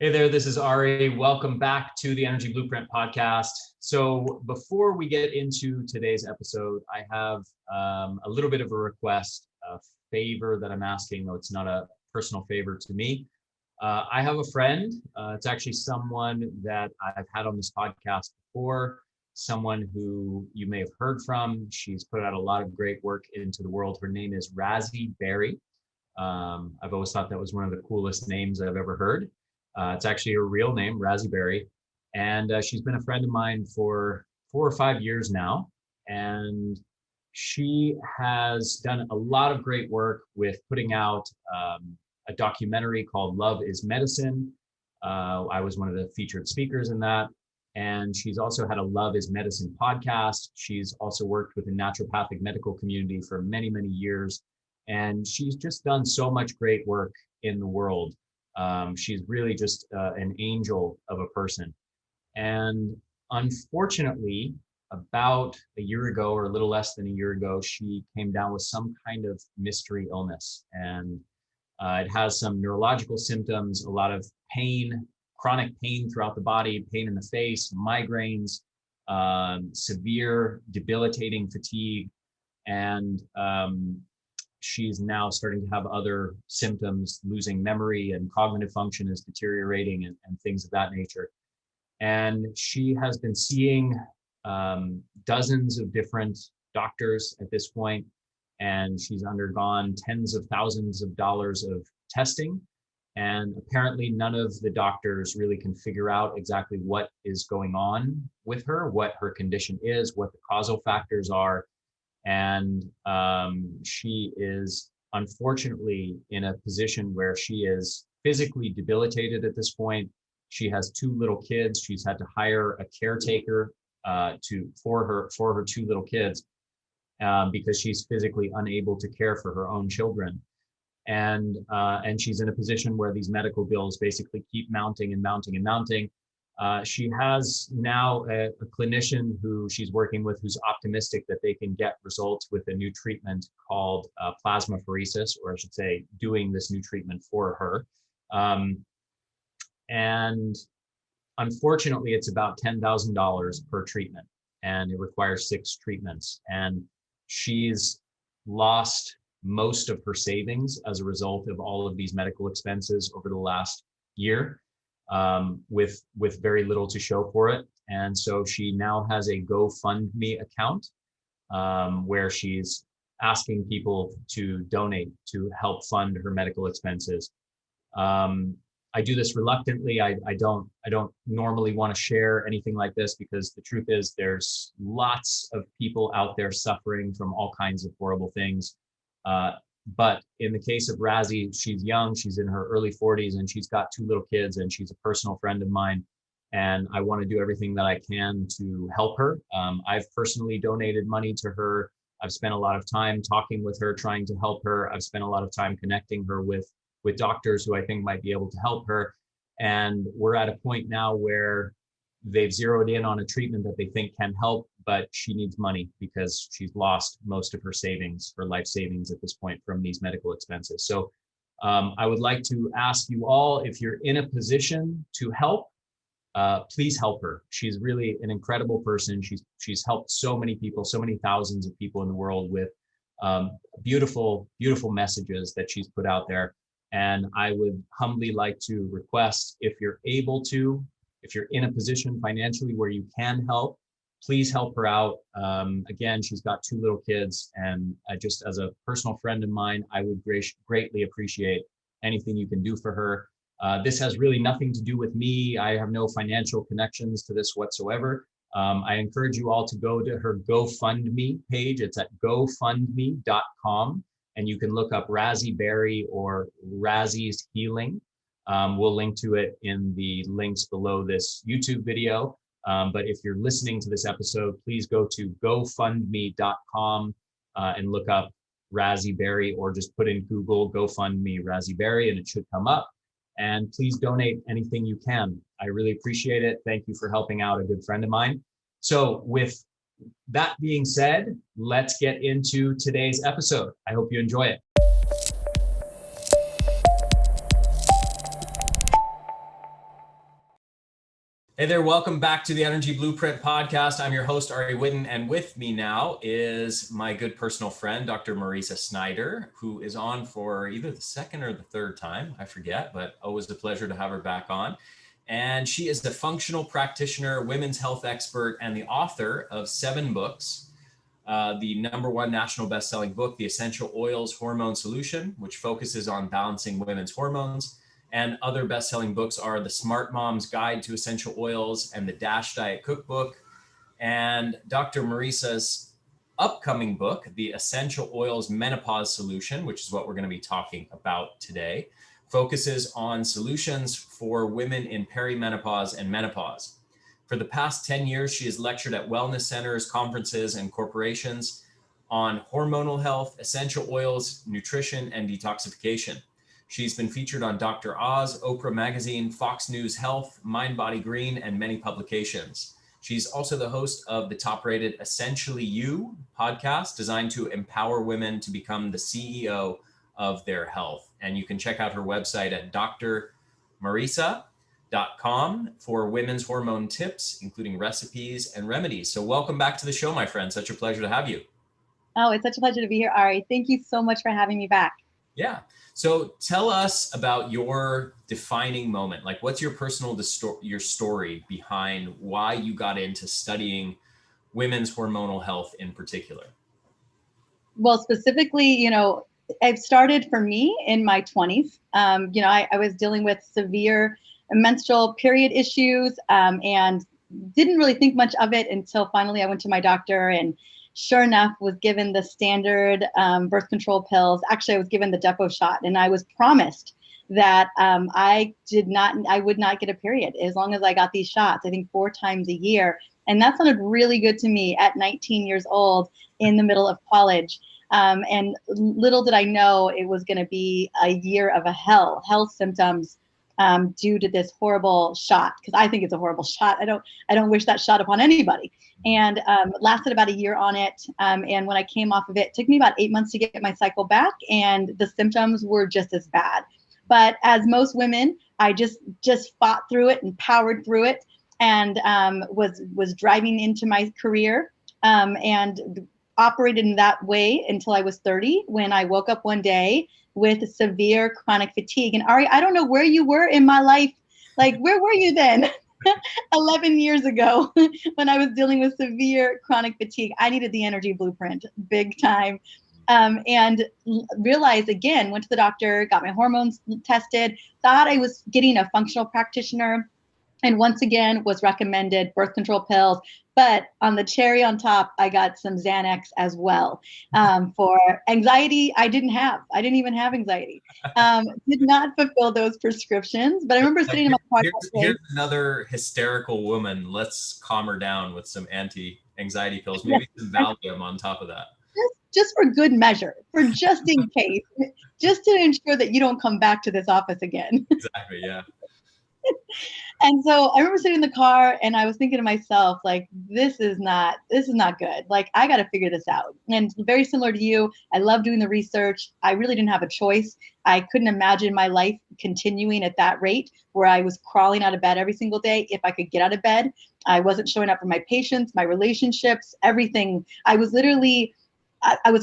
Hey there, this is Ari. Welcome back to the Energy Blueprint podcast. So before we get into today's episode, I have a little bit of a request, a favor that I'm asking, though it's not a personal favor to me. I have a friend. It's actually someone that I've had on this podcast before, someone who you may have heard from. She's put out a lot of great work into the world. Her name is Razi Berry. I've always thought that was one of the coolest names I've ever heard. It's actually her real name, Razi Berry. And she's been a friend of mine for 4 or 5 years now. And she has done a lot of great work with putting out a documentary called Love is Medicine. I was one of the featured speakers in that. And she's also had a Love is Medicine podcast. She's also worked with the naturopathic medical community for many, many years. And she's just done so much great work in the world. She's really just an angel of a person. And unfortunately, about a year ago or a little less than a year ago, she came down with some kind of mystery illness. And it has some neurological symptoms, a lot of pain, chronic pain throughout the body, pain in the face, migraines, severe debilitating fatigue. And she's now starting to have other symptoms, losing memory and cognitive function is deteriorating and things of that nature. And she has been seeing dozens of different doctors at this point, and she's undergone tens of thousands of dollars of testing. And apparently none of the doctors really can figure out exactly what is going on with her, what her condition is, what the causal factors are. And she is unfortunately in a position where she is physically debilitated at this point. She has 2 little kids. She's had to hire a caretaker for her 2 little kids because she's physically unable to care for her own children. And she's in a position where these medical bills basically keep mounting and mounting and mounting. She has now a clinician who she's working with who's optimistic that they can get results with a new treatment called plasmapheresis, or I should say doing this new treatment for her. And unfortunately, it's about $10,000 per treatment, and it requires 6 treatments. And she's lost most of her savings as a result of all of these medical expenses over the last year. With very little to show for it. And so she now has a GoFundMe account where she's asking people to donate to help fund her medical expenses. I do this reluctantly. I don't normally want to share anything like this because the truth is there's lots of people out there suffering from all kinds of horrible things. But in the case of Razi, she's young, she's in her early 40s, and she's got 2 little kids, and she's a personal friend of mine. And I want to do everything that I can to help her. I've personally donated money to her. I've spent a lot of time talking with her, trying to help her. I've spent a lot of time connecting her with doctors who I think might be able to help her. And we're at a point now where they've zeroed in on a treatment that they think can help, but she needs money because she's lost most of her savings, her life savings at this point from these medical expenses. So I would like to ask you all, if you're in a position to help, please help her. She's really an incredible person. She's helped so many people, so many thousands of people in the world with beautiful, beautiful messages that she's put out there. And I would humbly like to request, if you're able to, if you're in a position financially where you can help, please help her out. Again, she's got 2 little kids, and just as a personal friend of mine, I would greatly appreciate anything you can do for her. This has really nothing to do with me. I have no financial connections to this whatsoever. I encourage you all to go to her GoFundMe page. It's at gofundme.com, and you can look up Razi Berry or Razi's Healing. We'll link to it in the links below this YouTube video. But if you're listening to this episode, please go to gofundme.com and look up Razi Berry, or just put in Google GoFundMe Razi Berry and it should come up. And please donate anything you can. I really appreciate it. Thank you for helping out a good friend of mine. So with that being said, let's get into today's episode. I hope you enjoy it. Hey there, welcome back to the Energy Blueprint podcast. I'm your host, Ari Whitten, and with me now is my good personal friend, Dr. Mariza Snyder, who is on for either the second or the third time, I forget, but always a pleasure to have her back on. And she is the functional practitioner, women's health expert, and the author of 7 books. The #1 national best-selling book, The Essential Oils Hormone Solution, which focuses on balancing women's hormones. And other best-selling books are The Smart Mom's Guide to Essential Oils and the DASH Diet Cookbook. And Dr. Mariza's upcoming book, The Essential Oils Menopause Solution, which is what we're going to be talking about today, focuses on solutions for women in perimenopause and menopause. For the past 10 years, she has lectured at wellness centers, conferences, and corporations on hormonal health, essential oils, nutrition, and detoxification. She's been featured on Dr. Oz, Oprah Magazine, Fox News Health, Mind Body Green, and many publications. She's also the host of the top-rated Essentially You podcast, designed to empower women to become the CEO of their health. And you can check out her website at drmariza.com for women's hormone tips, including recipes and remedies. So welcome back to the show, my friend. Such a pleasure to have you. Oh, it's such a pleasure to be here, Ari. Thank you so much for having me back. Yeah. So tell us about your defining moment. Like, what's your personal your story behind why you got into studying women's hormonal health in particular? Well, specifically, I've started for me in my 20s. I was dealing with severe menstrual period issues and didn't really think much of it until finally I went to my doctor and sure enough, was given the standard birth control pills. Actually, I was given the Depo shot, and I was promised that I would not get a period as long as I got these shots, I think 4 times a year. And that sounded really good to me at 19 years old in the middle of college. And little did I know it was going to be a year of health symptoms due to this horrible shot, because I think it's a horrible shot. I don't wish that shot upon anybody. And lasted about a year on it. And when I came off of it, it took me about 8 months to get my cycle back, and the symptoms were just as bad. But as most women, I just fought through it and powered through it, and was driving into my career and operated in that way until I was 30, when I woke up one day with severe chronic fatigue. And Ari, I don't know where you were in my life. Like, where were you then? 11 years ago, when I was dealing with severe chronic fatigue, I needed the Energy Blueprint big time. And realized again, went to the doctor, got my hormones tested, thought I was getting a functional practitioner, and once again was recommended birth control pills. But on the cherry on top, I got some Xanax as well for anxiety. I didn't even have anxiety. Did not fulfill those prescriptions. But I remember sitting in my car. Here's another hysterical woman. Let's calm her down with some anti-anxiety pills, maybe some Valium on top of that. Just for good measure, for just in case, just to ensure that you don't come back to this office again. Exactly, yeah. And so I remember sitting in the car and I was thinking to myself, like, this is not good. Like, I got to figure this out. And very similar to you, I love doing the research. I really didn't have a choice. I couldn't imagine my life continuing at that rate, where I was crawling out of bed every single day. If I could get out of bed, I wasn't showing up for my patients, my relationships, everything. I was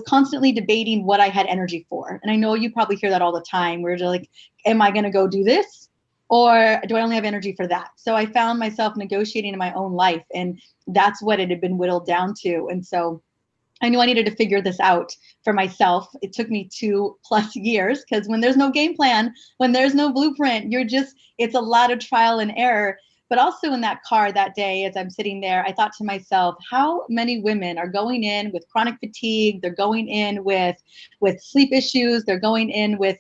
constantly debating what I had energy for. And I know you probably hear that all the time. We're just like, am I going to go do this? Or do I only have energy for that? So I found myself negotiating in my own life, and that's what it had been whittled down to. And so I knew I needed to figure this out for myself. It took me 2+ years, because when there's no game plan, when there's no blueprint, it's a lot of trial and error. But also in that car that day, as I'm sitting there, I thought to myself, how many women are going in with chronic fatigue? They're going in with sleep issues. They're going in with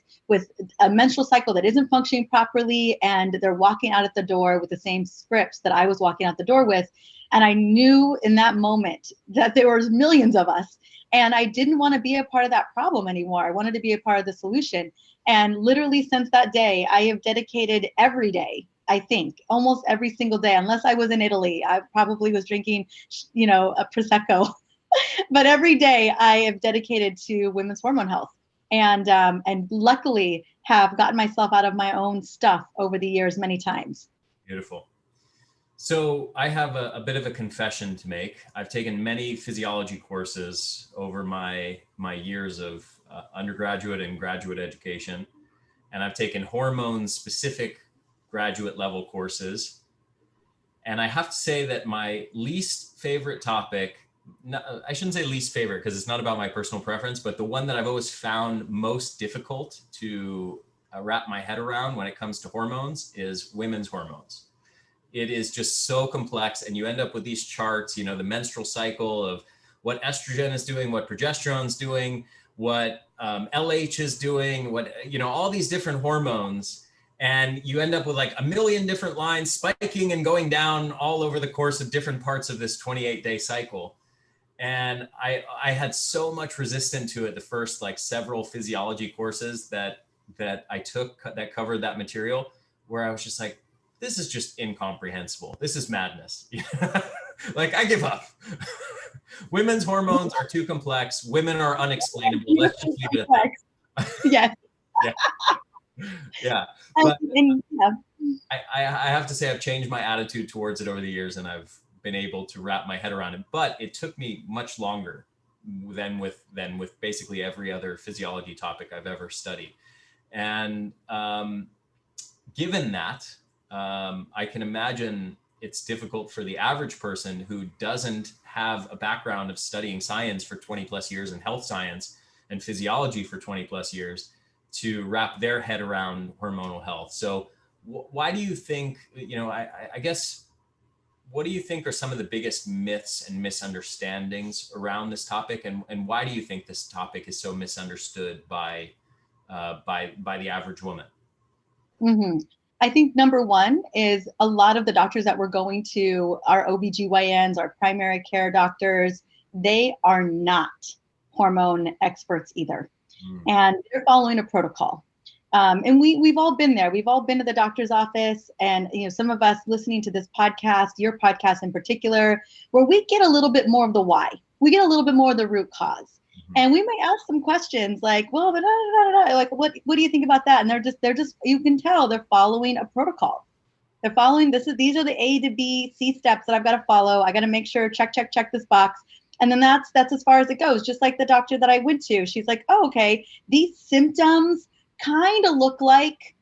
a menstrual cycle that isn't functioning properly, and they're walking out at the door with the same scripts that I was walking out the door with. And I knew in that moment that there was millions of us, and I didn't want to be a part of that problem anymore. I wanted to be a part of the solution. And literally since that day, I have dedicated every day, I think almost every single day, unless I was in Italy, I probably was drinking, a Prosecco. But every day I have dedicated to women's hormone health, and luckily have gotten myself out of my own stuff over the years many times. Beautiful. So I have a bit of a confession to make. I've taken many physiology courses over my years of undergraduate and graduate education, and I've taken hormone specific graduate level courses. And I have to say that my least favorite topic, I shouldn't say least favorite because it's not about my personal preference, but the one that I've always found most difficult to wrap my head around when it comes to hormones is women's hormones. It is just so complex, and you end up with these charts, the menstrual cycle of what estrogen is doing, what progesterone is doing, what LH is doing, what, all these different hormones. And you end up with like a million different lines spiking and going down all over the course of different parts of this 28-day cycle. And I had so much resistance to it the first like several physiology courses that I took that covered that material, where I was just like, this is just incomprehensible. This is madness. Like, I give up. Women's hormones are too complex. Women are unexplainable. Let's just leave it at that. Yes. Yeah. Yeah. But I have to say I've changed my attitude towards it over the years, and I've been able to wrap my head around it. But it took me much longer than with basically every other physiology topic I've ever studied. And given that, I can imagine it's difficult for the average person who doesn't have a background of studying science for 20 plus years and health science and physiology for 20 plus years to wrap their head around hormonal health. So why do you think, I guess, what do you think are some of the biggest myths and misunderstandings around this topic? And why do you think this topic is so misunderstood by the average woman? Mm-hmm. I think number one is a lot of the doctors that we're going to, our OBGYNs, our primary care doctors, they are not hormone experts either. And they're following a protocol. And we've all been there. We've all been to the doctor's office, and some of us listening to this podcast, your podcast in particular, where we get a little bit more of the why. We get a little bit more of the root cause. And we might ask some questions like, well, but like, what do you think about that? And they're just, you can tell they're following a protocol. They're following, these are the A to B, C steps that I've got to follow. I got to make sure, check this box. And then that's as far as it goes. Just like the doctor that I went to, she's like, oh, okay, these symptoms kind of look like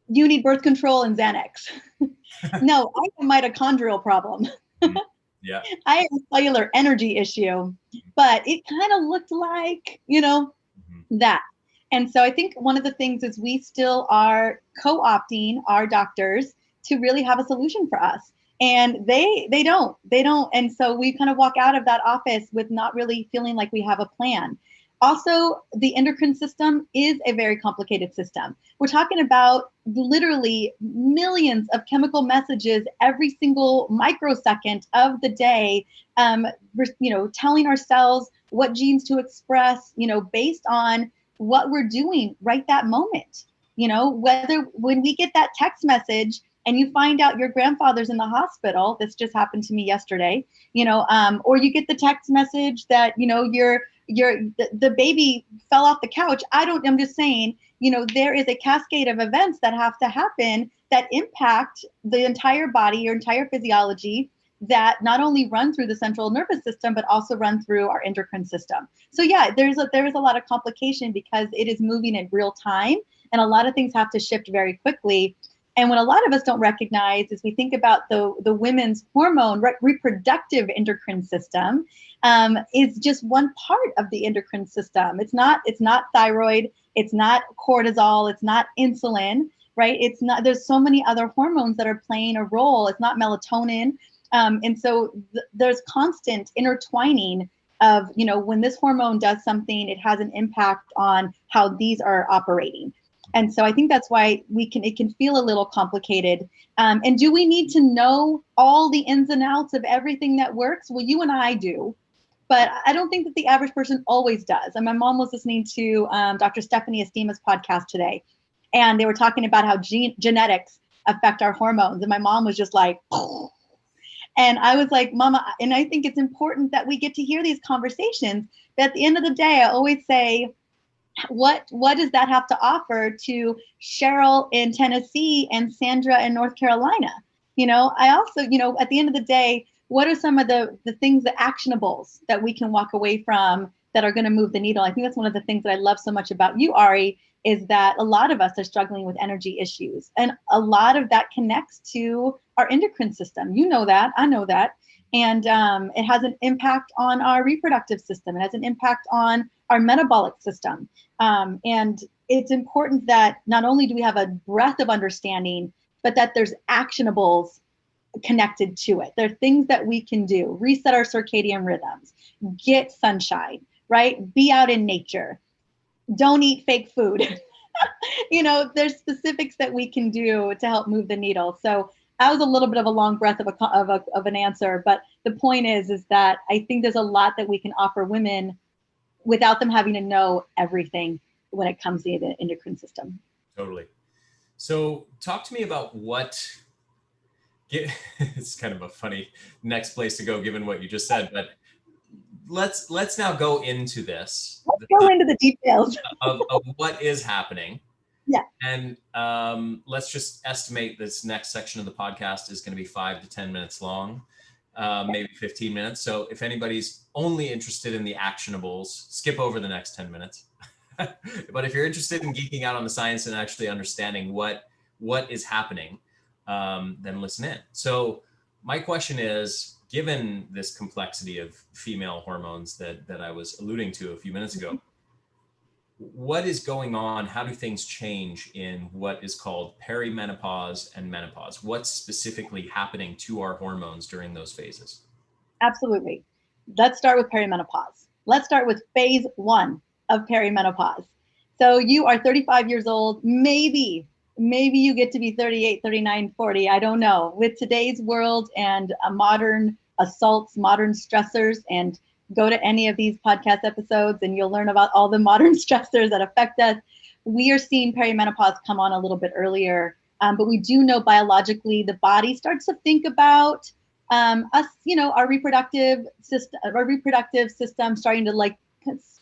you need birth control and Xanax. No, I have a mitochondrial problem. Yeah. I have a cellular energy issue, but it kind of looked like, that. And so I think one of the things is we still are co-opting our doctors to really have a solution for us. And they don't. And so we kind of walk out of that office with not really feeling like we have a plan. Also, the endocrine system is a very complicated system. We're talking about literally millions of chemical messages every single microsecond of the day, telling ourselves what genes to express, based on what we're doing right that moment. Whether when we get that text message and you find out your grandfather's in the hospital, this just happened to me yesterday, or you get the text message that, the baby fell off the couch. I'm just saying, there is a cascade of events that have to happen that impact the entire body, your entire physiology, that not only run through the central nervous system, but also run through our endocrine system. So yeah, there is a lot of complication because it is moving in real time, and a lot of things have to shift very quickly. And what a lot of us don't recognize is we think about the women's hormone reproductive endocrine system is just one part of the endocrine system. It's not thyroid, it's not cortisol, it's not insulin, right? It's not. There's so many other hormones that are playing a role. It's not melatonin, and so there's constant intertwining of when this hormone does something, it has an impact on how these are operating. And so I think that's why it can feel a little complicated. And do we need to know all the ins and outs of everything that works? Well, you and I do, but I don't think that the average person always does. And my mom was listening to Dr. Stephanie Estima's podcast today, and they were talking about how genetics affect our hormones. And my mom was just like, oh. And I was like, Mama, and I think it's important that we get to hear these conversations. But at the end of the day, I always say, what does that have to offer to Cheryl in Tennessee and Sandra in North Carolina? I also, at the end of the day, what are some of the things, the actionables that we can walk away from that are going to move the needle? I think that's one of the things that I love so much about you, Ari, is that a lot of us are struggling with energy issues. And a lot of that connects to our endocrine system. You know that, I know that. And it has an impact on our reproductive system. It has an impact on our metabolic system. And it's important that not only do we have a breadth of understanding, but that there's actionables connected to it. There are things that we can do: reset our circadian rhythms, get sunshine, right? Be out in nature, don't eat fake food. There's specifics that we can do to help move the needle. So that was a little bit of a long breath of an answer, but the point is that I think there's a lot that we can offer women without them having to know everything when it comes to the endocrine system. Totally. So talk to me about it's kind of a funny next place to go given what you just said, but let's now go into this. Let's go into the details of what is happening. Yeah. And let's just estimate this next section of the podcast is going to be 5 to 10 minutes long, maybe 15 minutes. So if anybody's only interested in the actionables, skip over the next 10 minutes. But if you're interested in geeking out on the science and actually understanding what is happening, then listen in. So my question is, given this complexity of female hormones that I was alluding to a few minutes ago, what is going on? How do things change in what is called perimenopause and menopause? What's specifically happening to our hormones during those phases? Absolutely. Let's start with perimenopause. Let's start with phase 1 of perimenopause. So you are 35 years old, maybe you get to be 38, 39, 40. I don't know. With today's world and modern assaults, modern stressors, and go to any of these podcast episodes and you'll learn about all the modern stressors that affect us. We are seeing perimenopause come on a little bit earlier, but we do know biologically the body starts to think about us, our reproductive system starting to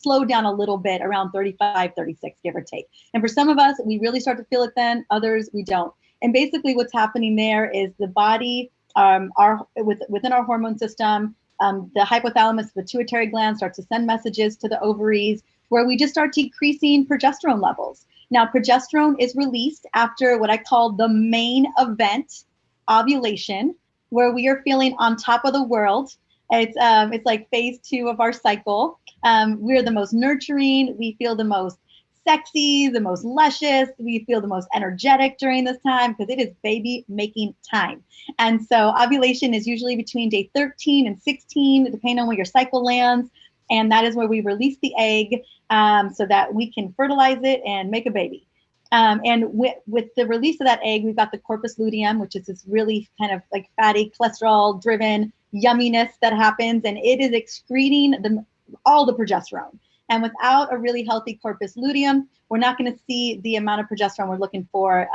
slow down a little bit around 35, 36, give or take. And for some of us, we really start to feel it then, others we don't. And basically what's happening there is the body, within our hormone system, the hypothalamus pituitary gland starts to send messages to the ovaries where we just start decreasing progesterone levels. Now, progesterone is released after what I call the main event, ovulation, where we are feeling on top of the world. It's like phase 2 of our cycle. We're the most nurturing. We feel the most sexy, the most luscious. We feel the most energetic during this time because it is baby making time. And so ovulation is usually between day 13 and 16, depending on where your cycle lands. And that is where we release the egg so that we can fertilize it and make a baby. And with the release of that egg, we've got the corpus luteum, which is this really kind of like fatty, cholesterol-driven yumminess that happens. And it is excreting all the progesterone. And without a really healthy corpus luteum, we're not going to see the amount of progesterone we're looking for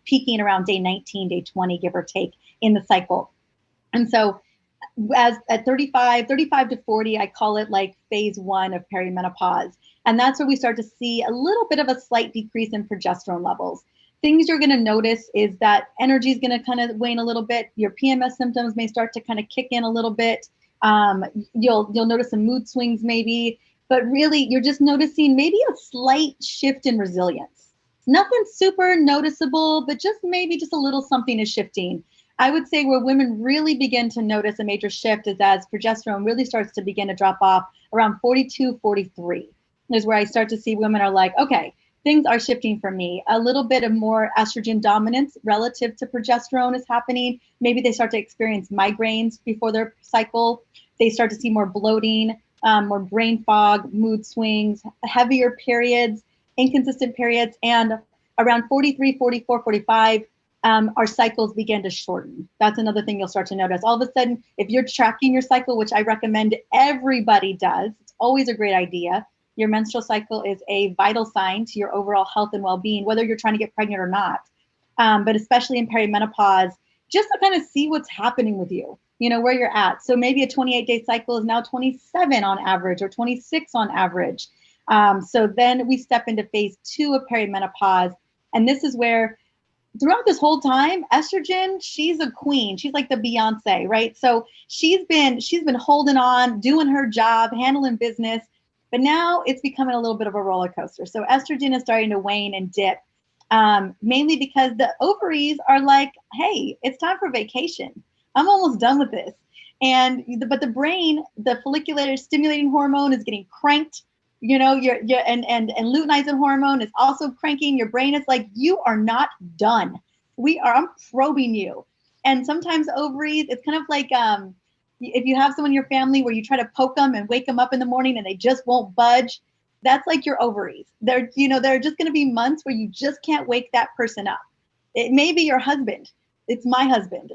peaking around day 19, day 20, give or take, in the cycle. And so as at 35 to 40, I call it like phase 1 of perimenopause. And that's where we start to see a little bit of a slight decrease in progesterone levels. Things you're going to notice is that energy is going to kind of wane a little bit. Your PMS symptoms may start to kind of kick in a little bit. You'll notice some mood swings maybe. But really, you're just noticing maybe a slight shift in resilience. Nothing super noticeable, but maybe just a little something is shifting. I would say where women really begin to notice a major shift is as progesterone really starts to begin to drop off around 42, 43. Is where I start to see women are like, okay, things are shifting for me. A little bit of more estrogen dominance relative to progesterone is happening. Maybe they start to experience migraines before their cycle. They start to see more bloating. More brain fog, mood swings, heavier periods, inconsistent periods, and around 43, 44, 45, our cycles begin to shorten. That's another thing you'll start to notice. All of a sudden, if you're tracking your cycle, which I recommend everybody does, it's always a great idea. Your menstrual cycle is a vital sign to your overall health and well-being, whether you're trying to get pregnant or not. But especially in perimenopause, just to kind of see what's happening with you. Where you're at. So maybe a 28-day cycle is now 27 on average or 26 on average. So then we step into phase 2 of perimenopause. And this is where throughout this whole time, estrogen, she's a queen. She's like the Beyonce, right? So she's been holding on, doing her job, handling business, but now it's becoming a little bit of a roller coaster. So estrogen is starting to wane and dip, mainly because the ovaries are like, hey, it's time for vacation. I'm almost done with this. But the brain, the follicular stimulating hormone is getting cranked. And luteinizing hormone is also cranking. Your brain is like, you are not done. I'm probing you. And sometimes ovaries, it's kind of like if you have someone in your family where you try to poke them and wake them up in the morning and they just won't budge, that's like your ovaries. There are just going to be months where you just can't wake that person up. It may be your husband. It's my husband.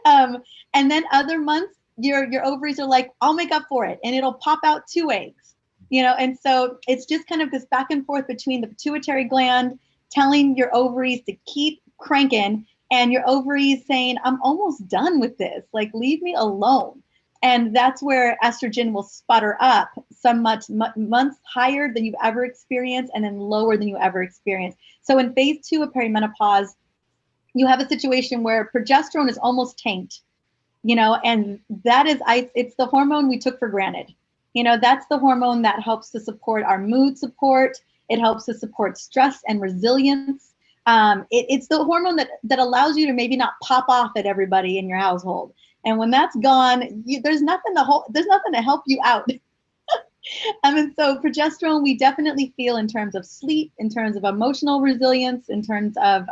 And then other months, your ovaries are like, I'll make up for it, and it'll pop out 2 eggs. And so it's just kind of this back and forth between the pituitary gland telling your ovaries to keep cranking, and your ovaries saying, I'm almost done with this. Like, leave me alone. And that's where estrogen will sputter up some months higher than you've ever experienced, and then lower than you ever experienced. So in phase 2 of perimenopause, you have a situation where progesterone is almost tanked, and it's the hormone we took for granted. That's the hormone that helps to support our mood support. It helps to support stress and resilience. It's the hormone that allows you to maybe not pop off at everybody in your household. And when that's gone, there's nothing to help you out. And so progesterone, we definitely feel in terms of sleep, in terms of emotional resilience, in terms of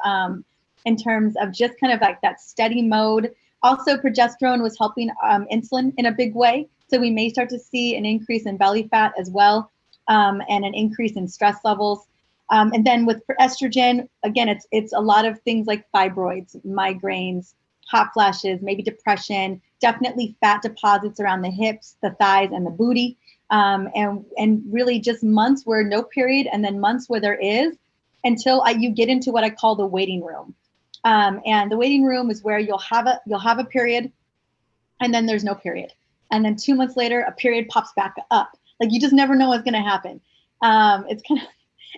just kind of like that steady mode. Also, progesterone was helping insulin in a big way. So we may start to see an increase in belly fat as well, and an increase in stress levels. And then with estrogen, again, it's a lot of things like fibroids, migraines, hot flashes, maybe depression, definitely fat deposits around the hips, the thighs, and the booty. And really just months where no period, and then months where there is, until you get into what I call the waiting room. And the waiting room is where you'll have a period, and then there's no period. And then 2 months later, a period pops back up. Like, you just never know what's going to happen. It's kind of,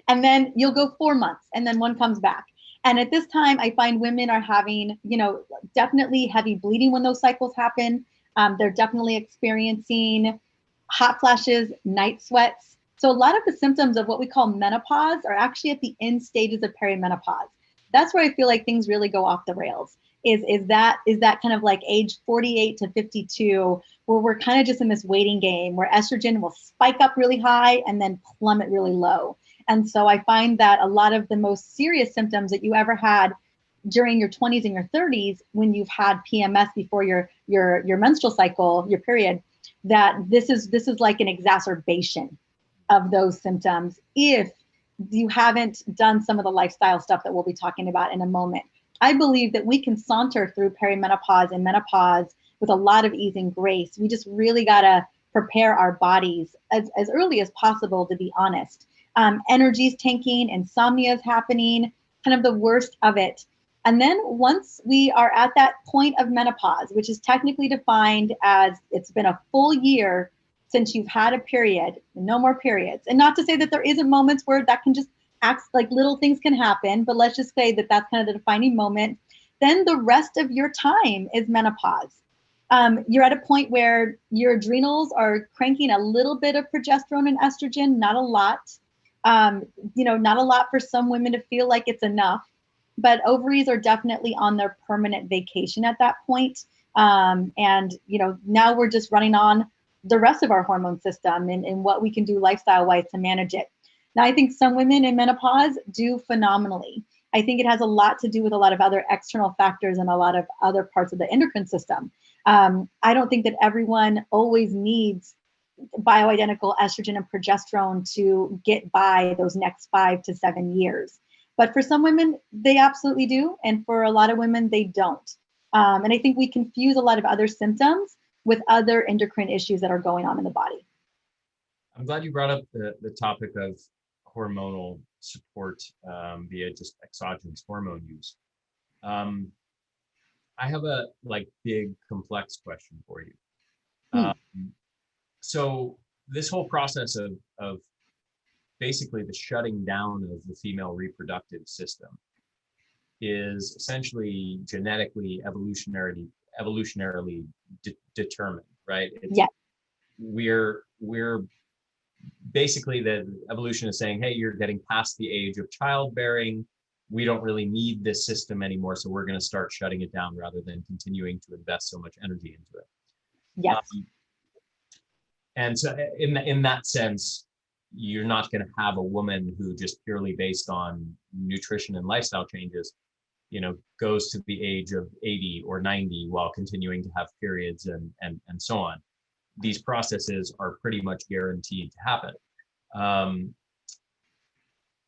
and then you'll go 4 months, and then one comes back. And at this time, I find women are having, definitely heavy bleeding when those cycles happen. They're definitely experiencing hot flashes, night sweats. So a lot of the symptoms of what we call menopause are actually at the end stages of perimenopause. That's where I feel like things really go off the rails. Is that kind of like age 48 to 52, where we're kind of just in this waiting game where estrogen will spike up really high and then plummet really low. And so I find that a lot of the most serious symptoms that you ever had during your 20s and your 30s, when you've had PMS before your menstrual cycle, your period, that this is like an exacerbation of those symptoms if you haven't done some of the lifestyle stuff that we'll be talking about in a moment. I believe that we can saunter through perimenopause and menopause with a lot of ease and grace. We just really got to prepare our bodies as early as possible, to be honest. Energy's tanking, insomnia is happening, kind of the worst of it. And then once we are at that point of menopause, which is technically defined as it's been a full year since you've had a period, no more periods. And not to say that there isn't moments where that can just act like little things can happen, but let's just say that that's kind of the defining moment. Then the rest of your time is menopause. You're at a point where your adrenals are cranking a little bit of progesterone and estrogen, not a lot. Not a lot for some women to feel like it's enough, but ovaries are definitely on their permanent vacation at that point. Now we're just running on the rest of our hormone system and what we can do lifestyle-wise to manage it. Now, I think some women in menopause do phenomenally. I think it has a lot to do with a lot of other external factors and a lot of other parts of the endocrine system. I don't think that everyone always needs bioidentical estrogen and progesterone to get by those next 5 to 7 years. But for some women, they absolutely do. And for a lot of women, they don't. And I think we confuse a lot of other symptoms with other endocrine issues that are going on in the body. I'm glad you brought up the topic of hormonal support via just exogenous hormone use. I have a big complex question for you. So this whole process of basically the shutting down of the female reproductive system, is essentially genetically, evolutionarily determined, right? Yes. We're basically, the evolution is saying, hey, you're getting past the age of childbearing. We don't really need this system anymore, so we're going to start shutting it down rather than continuing to invest so much energy into it. Yes. And so in that sense, you're not going to have a woman who just purely based on nutrition and lifestyle changes, goes to the age of 80 or 90 while continuing to have periods and so on. These processes are pretty much guaranteed to happen.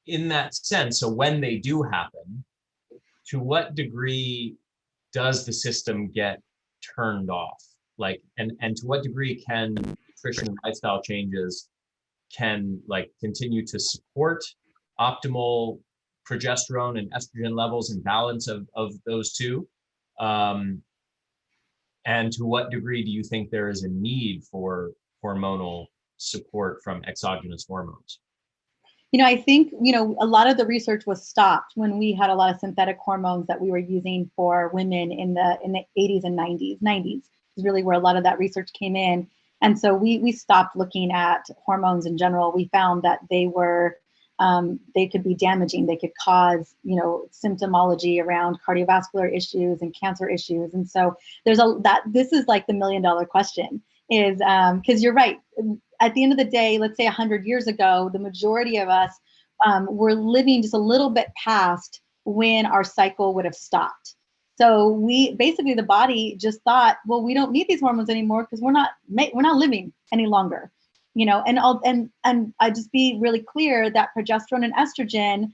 In that sense, so when they do happen, to what degree does the system get turned off? And to what degree can nutrition and lifestyle changes continue to support optimal progesterone and estrogen levels and balance of those two? And to what degree do you think there is a need for hormonal support from exogenous hormones? I think, a lot of the research was stopped when we had a lot of synthetic hormones that we were using for women in the 80s and 90s. 90s is really where a lot of that research came in. And so we stopped looking at hormones in general. We found that they could be damaging. They could cause, symptomology around cardiovascular issues and cancer issues. And so this is like the $1 million question is, because you're right. At the end of the day, let's say 100 years ago, the majority of us were living just a little bit past when our cycle would have stopped. So the body just thought, well, we don't need these hormones anymore because we're not living any longer, and I just be really clear that progesterone and estrogen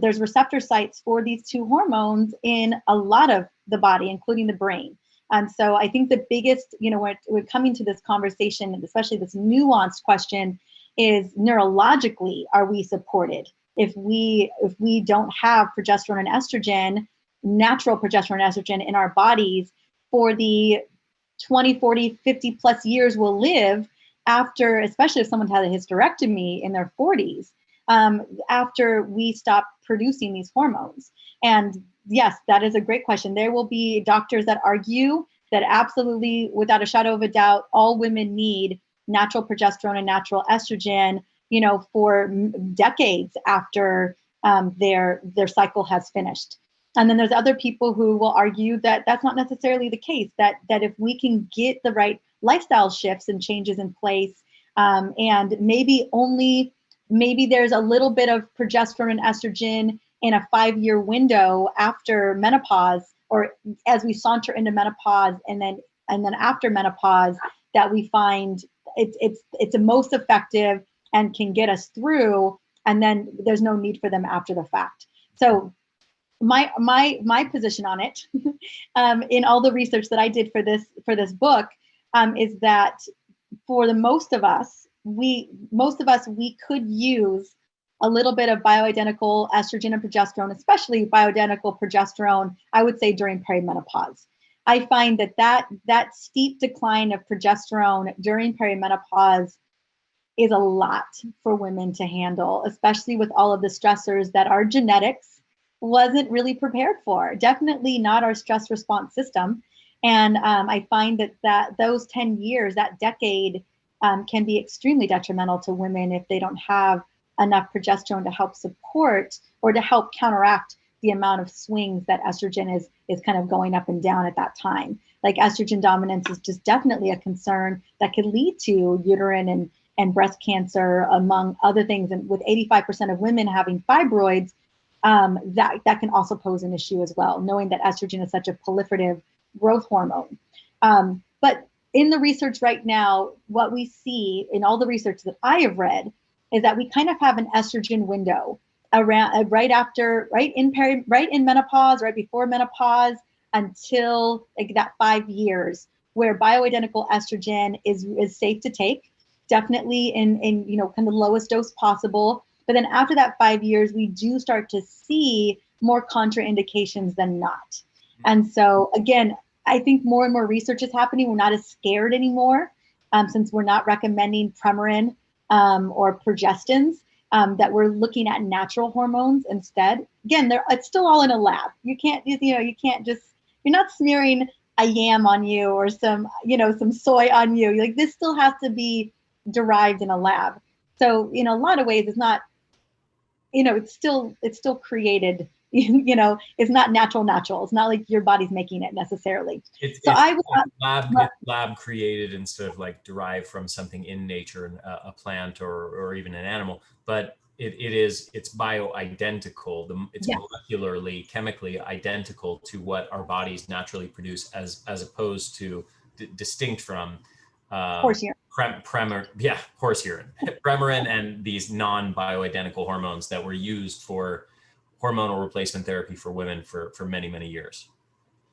there's receptor sites for these two hormones in a lot of the body, including the brain. And so I think the biggest, when we're coming to this conversation, and especially this nuanced question, is neurologically, are we supported? If we don't have progesterone and estrogen, natural progesterone and estrogen in our bodies for the 20, 40, 50 plus years we'll live after, especially if someone had a hysterectomy in their 40s, after we stop producing these hormones. And yes, that is a great question. There will be doctors that argue that absolutely, without a shadow of a doubt, all women need natural progesterone and natural estrogen, for decades after their cycle has finished. And then there's other people who will argue that that's not necessarily the case, that if we can get the right lifestyle shifts and changes in place, and maybe there's a little bit of progesterone and estrogen in a 5-year window after menopause, or as we saunter into menopause, and then after menopause, that we find it's the most effective and can get us through, and then there's no need for them after the fact. So my position on it, in all the research that I did for this book, is that for the most of us, we could use a little bit of bioidentical estrogen and progesterone, especially bioidentical progesterone, I would say during perimenopause. I find that steep decline of progesterone during perimenopause is a lot for women to handle, especially with all of the stressors that our genetics wasn't really prepared for. Definitely not our stress response system. And I find that those 10 years, that decade, can be extremely detrimental to women if they don't have enough progesterone to help support or to help counteract the amount of swings that estrogen is kind of going up and down at that time. Like estrogen dominance is just definitely a concern that could lead to uterine and breast cancer, among other things. And with 85% of women having fibroids, that can also pose an issue as well, knowing that estrogen is such a proliferative growth hormone. But in the research right now, what we see in all the research that I have read is that we kind of have an estrogen window around right in menopause, right before menopause, until like that 5 years, where bioidentical estrogen is safe to take, definitely in kind of the lowest dose possible. But then after that 5 years, we do start to see more contraindications than not. And so again, I think more and more research is happening. We're not as scared anymore, since we're not recommending Premarin or progestins, that we're looking at natural hormones instead. again, it's still all in a lab. You can't, you can't just, you're not smearing a yam on you or some, some soy on you. Like this still has to be derived in a lab. So, in a lot of ways, it's not, it's still created, it's not natural. It's not like your body's making it necessarily. It's lab created instead of like derived from something in nature, a plant or even an animal, but it's bioidentical. It's yes. molecularly, chemically identical to what our bodies naturally produce, as opposed to distinct from horse urine. Horse urine, Premarin, and these non-bioidentical hormones that were used for hormonal replacement therapy for women for many, many years.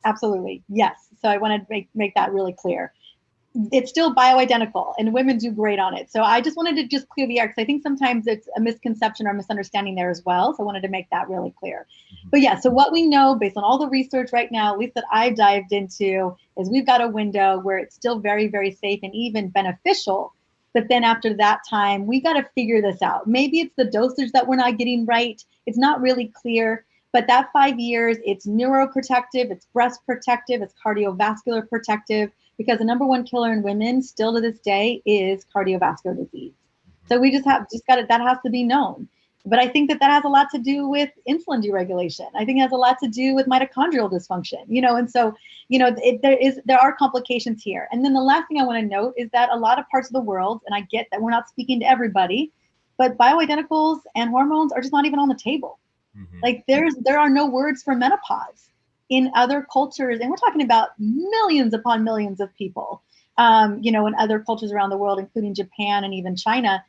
Absolutely. Yes. So I want to make that really clear. It's still bioidentical and women do great on it. So I just wanted to just clear the air because I think sometimes it's a misconception or misunderstanding there as well. So I wanted to make that really clear. Mm-hmm. But yeah, so what we know based on all the research right now, at least that I've dived into, is we've got a window where it's still very, very safe and even beneficial. But then after that time, we got to figure this out. Maybe it's the dosage that we're not getting right. It's not really clear. But that 5 years, it's neuroprotective, it's breast protective, it's cardiovascular protective, because the number one killer in women still to this day is cardiovascular disease. So we that has to be known. But I think that has a lot to do with insulin deregulation. I think it has a lot to do with mitochondrial dysfunction, and so, there are complications here. And then the last thing I want to note is that a lot of parts of the world, and I get that we're not speaking to everybody, but bioidenticals and hormones are just not even on the table. Mm-hmm. Like there are no words for menopause in other cultures, and we're talking about millions upon millions of people, in other cultures around the world, including Japan and even China,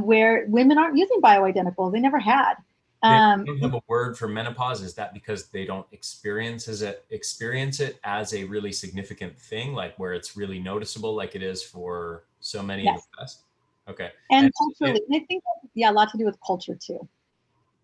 where women aren't using bioidenticals. They never had. They don't have a word for menopause. Is that because they don't experience it as a really significant thing, like where it's really noticeable, like it is for so many in the West? Okay. And culturally, I think a lot to do with culture too.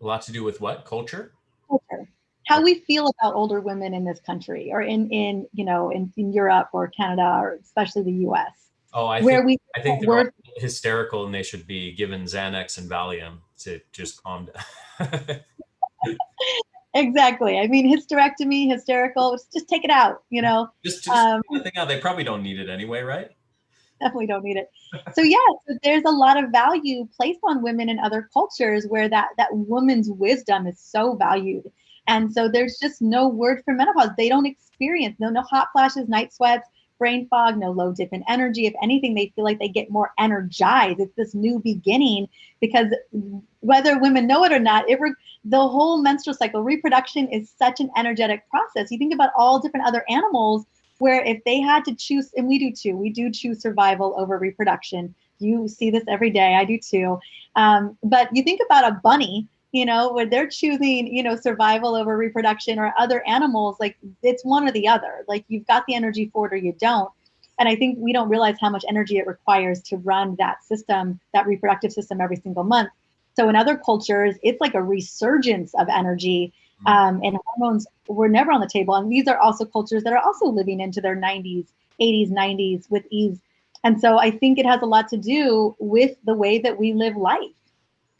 A lot to do with what? Culture? Culture. How we feel about older women in this country, or in Europe or Canada, or especially the US. Oh, I think they're all hysterical and they should be given Xanax and Valium to just calm down. Exactly. I mean, hysterectomy, hysterical, just take it out, Just take the thing out. They probably don't need it anyway, right? Definitely don't need it. So there's a lot of value placed on women in other cultures where that woman's wisdom is so valued. And so there's just no word for menopause. They don't experience no hot flashes, night sweats, brain fog, no low dip in energy. If anything, they feel like they get more energized. It's this new beginning, because whether women know it or not, the whole menstrual cycle, reproduction, is such an energetic process. You think about all different other animals where if they had to choose, and we do too, we do choose survival over reproduction. You see this every day, I do too. But you think about a bunny, where they're choosing, survival over reproduction, or other animals, like it's one or the other. Like you've got the energy for it or you don't. And I think we don't realize how much energy it requires to run that system, that reproductive system, every single month. So in other cultures, it's like a resurgence of energy. And hormones were never on the table. And these are also cultures that are also living into their 90s, 80s, 90s with ease. And so I think it has a lot to do with the way that we live life.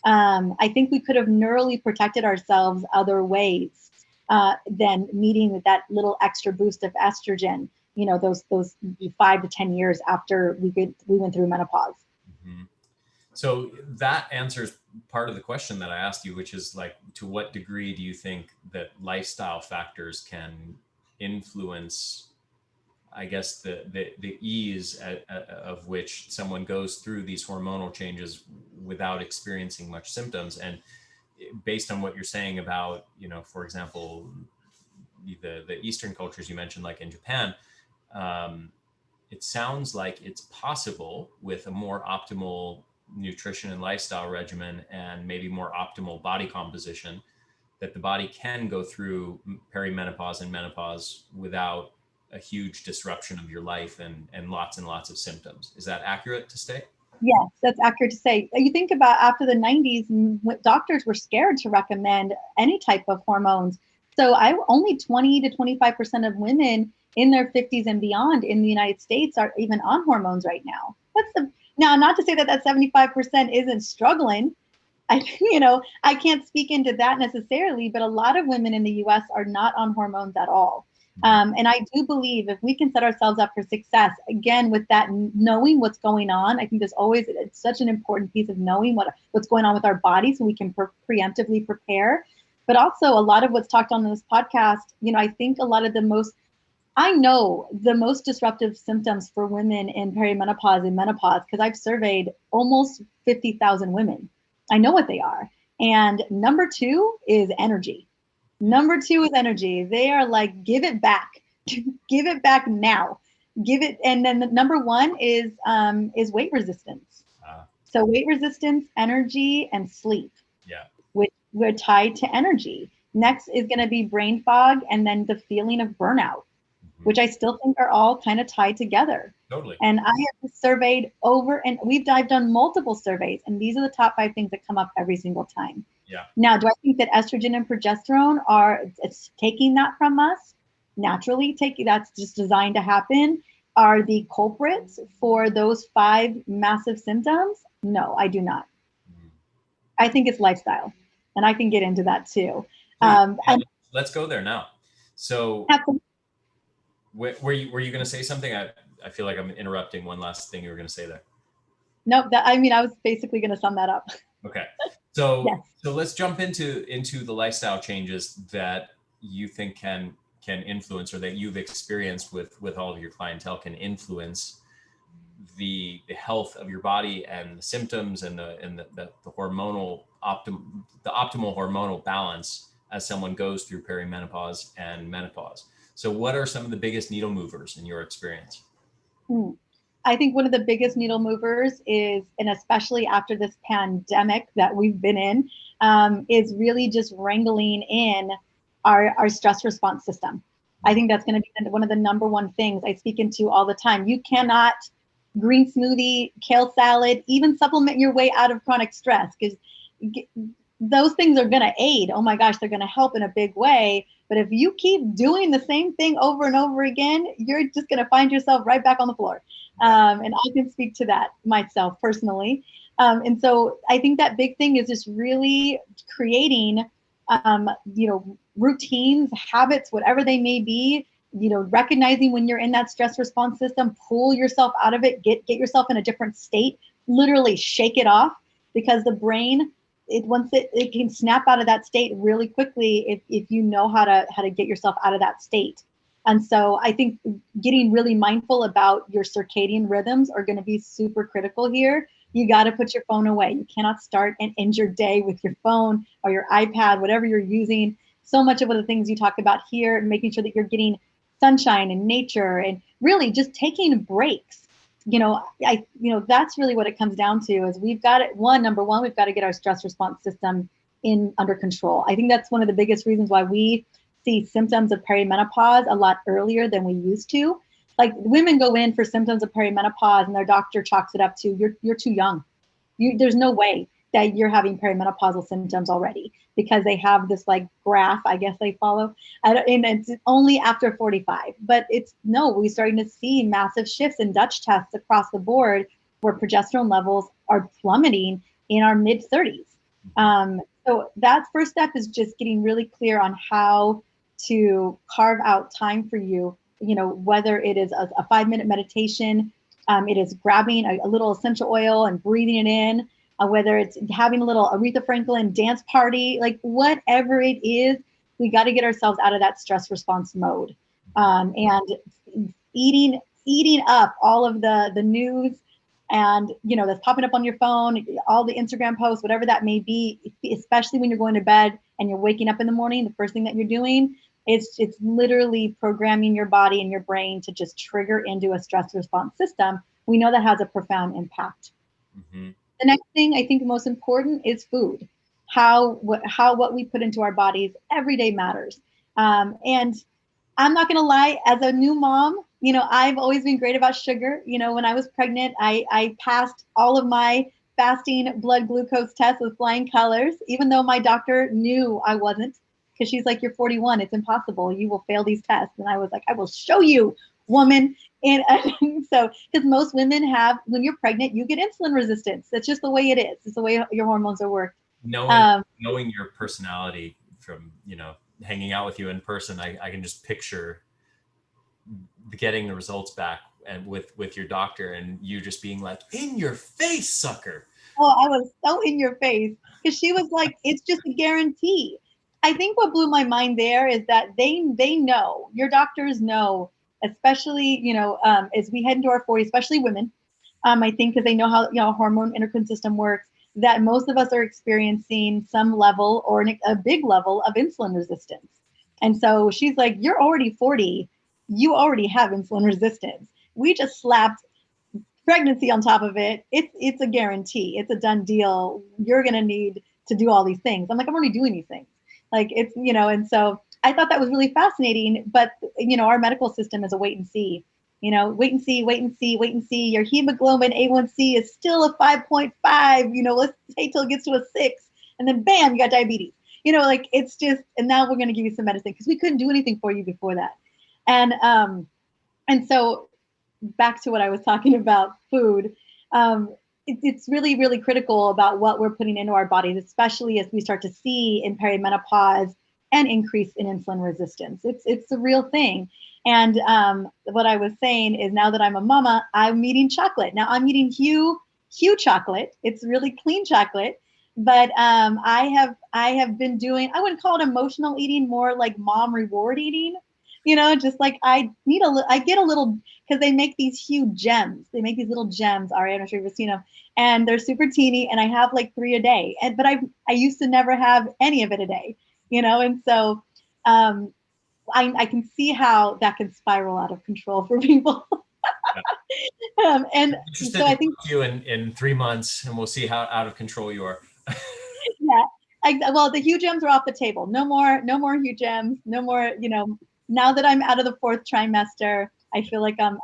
I think we could have neurally protected ourselves other ways than needing that little extra boost of estrogen, those 5 to 10 years after we went through menopause. Mm-hmm. So that answers part of the question that I asked you, which is like, to what degree do you think that lifestyle factors can influence, I guess, the ease of which someone goes through these hormonal changes without experiencing much symptoms? And based on what you're saying about, for example, the Eastern cultures you mentioned, like in Japan, it sounds like it's possible with a more optimal nutrition and lifestyle regimen and maybe more optimal body composition that the body can go through perimenopause and menopause without a huge disruption of your life and lots of symptoms. Is that accurate to state? Yes, that's accurate to say. You think about after the 90s, doctors were scared to recommend any type of hormones. So only 20 to 25% of women in their 50s and beyond in the United States are even on hormones right now. Now, not to say that 75% isn't struggling, I can't speak into that necessarily, but a lot of women in the US are not on hormones at all. And I do believe if we can set ourselves up for success, again, with that knowing what's going on, I think it's such an important piece of knowing what's going on with our body so we can preemptively prepare. But also a lot of what's talked on in this podcast, I think a lot of I know the most disruptive symptoms for women in perimenopause and menopause, because I've surveyed almost 50,000 women. I know what they are. And number two is energy. They are like, give it back. Give it back now. Give it. And then the number one is weight resistance. So weight resistance, energy, and sleep. Yeah. Which we're tied to energy. Next is going to be brain fog, and then the feeling of burnout, which I still think are all kind of tied together. Totally. And I have surveyed and I've done multiple surveys, and these are the top 5 things that come up every single time. Yeah. Now, do I think that estrogen and progesterone it's taking that from us naturally? That's just designed to happen. Are the culprits for those 5 massive symptoms? No, I do not. I think it's lifestyle, and I can get into that too. And let's go there now. So. Were you going to say something? I feel like I'm interrupting one last thing you were going to say there. No, I was basically going to sum that up. Okay. So, yes. So let's jump into the lifestyle changes that you think can influence, or that you've experienced with all of your clientele, can influence the health of your body and the symptoms and the hormonal optimal hormonal balance as someone goes through perimenopause and menopause. So what are some of the biggest needle movers in your experience? I think one of the biggest needle movers is, and especially after this pandemic that we've been in, is really just wrangling in our stress response system. I think that's going to be one of the number one things I speak into all the time. You cannot green smoothie, kale salad, even supplement your way out of chronic stress, because those things are going to aid. Oh my gosh, they're going to help in a big way. But if you keep doing the same thing over and over again, you're just going to find yourself right back on the floor. And I can speak to that myself personally. And so I think that big thing is just really creating, routines, habits, whatever they may be, recognizing when you're in that stress response system, pull yourself out of it, get yourself in a different state, literally shake it off, because the brain, once it can snap out of that state really quickly if you know how to get yourself out of that state. And so I think getting really mindful about your circadian rhythms are going to be super critical here. You got to put your phone away. You cannot start and end your day with your phone or your iPad, whatever you're using. So much of the things you talk about here, and making sure that you're getting sunshine and nature, and really just taking breaks. That's really what it comes down to, is number one, we've got to get our stress response system under control. I think that's one of the biggest reasons why we see symptoms of perimenopause a lot earlier than we used to. Like, women go in for symptoms of perimenopause and their doctor chalks it up to, you're too young. There's no way that you're having perimenopausal symptoms already, because they have this like graph, I guess they follow, and it's only after 45. But we're starting to see massive shifts in Dutch tests across the board, where progesterone levels are plummeting in our mid 30s. So that first step is just getting really clear on how to carve out time for you, whether it is a 5-minute meditation, it is grabbing a little essential oil and breathing it in, whether it's having a little Aretha Franklin dance party, like whatever it is, we got to get ourselves out of that stress response mode. And eating up all of the news and, that's popping up on your phone, all the Instagram posts, whatever that may be, especially when you're going to bed and you're waking up in the morning, the first thing that you're doing, it's literally programming your body and your brain to just trigger into a stress response system. We know that has a profound impact. Mm-hmm. The next thing I think most important is food. What we put into our bodies every day matters. And I'm not going to lie, as a new mom, I've always been great about sugar. When I was pregnant, I passed all of my fasting blood glucose tests with flying colors, even though my doctor knew I wasn't, because she's like, you're 41, it's impossible, you will fail these tests. And I was like, I will show you, woman. And so, because most women when you're pregnant, you get insulin resistance. That's just the way it is. It's the way your hormones are worked. knowing your personality from, hanging out with you in person, I can just picture getting the results back and with your doctor and you just being like, in your face, sucker. Oh, I was so in your face because she was like, it's just a guarantee. I think what blew my mind there is that they know, your doctors know, especially, as we head into our 40s, especially women, I think because they know how, hormone endocrine system works, that most of us are experiencing some level or a big level of insulin resistance. And so she's like, you're already 40. You already have insulin resistance. We just slapped pregnancy on top of it. It's a guarantee. It's a done deal. You're going to need to do all these things. I'm like, I'm already doing these things. Like it's, and so I thought that was really fascinating. But, our medical system is a wait and see. Wait and see, wait and see, wait and see. Your hemoglobin A1C is still a 5.5. Let's say till it gets to a 6, and then bam, you got diabetes. Like it's just, and now we're going to give you some medicine because we couldn't do anything for you before that. And so back to what I was talking about, food. It's really, really critical about what we're putting into our bodies, especially as we start to see in perimenopause an increase in insulin resistance. It's a real thing. And what I was saying is now that I'm a mama, I'm eating chocolate. Now I'm eating Hue chocolate. It's really clean chocolate. But I have been doing, I wouldn't call it emotional eating, more like mom reward eating. Just like I get a little, because they make these huge gems. They make these little gems. I'm not sure if you've seen them, and they're super teeny. And I have like 3 a day. But I used to never have any of it a day. And so I can see how that can spiral out of control for people. And so I think you in 3 months, and we'll see how out of control you are. Yeah. Well, the Hue gems are off the table. No more Hue gems. No more, now that I'm out of the 4th trimester, I feel like I'm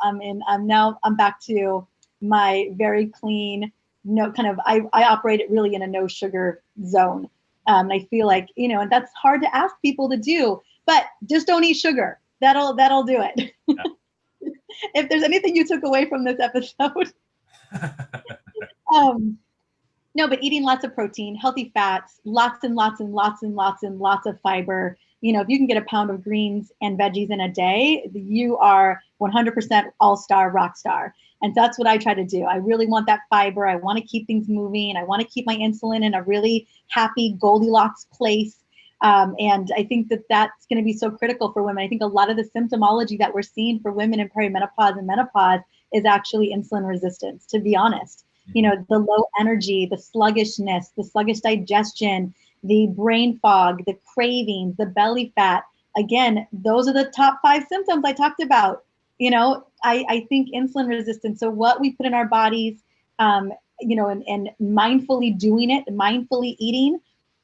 back to my very clean, I operate it really in a no sugar zone. I feel like, and that's hard to ask people to do, but just don't eat sugar. That'll do it. Yeah. If there's anything you took away from this episode, no, but eating lots of protein, healthy fats, lots and lots and lots and lots and lots of fiber. If you can get a pound of greens and veggies in a day, you are 100% all-star, rock star. And that's what I try to do. I really want that fiber. I want to keep things moving. I want to keep my insulin in a really happy Goldilocks place. And I think that that's going to be so critical for women. I think a lot of the symptomology that we're seeing for women in perimenopause and menopause is actually insulin resistance, to be honest. The low energy, the sluggishness, the sluggish digestion, the brain fog, the cravings, the belly fat. Again, those are the top 5 symptoms I talked about. I think insulin resistance. So what we put in our bodies, and mindfully doing it, mindfully eating.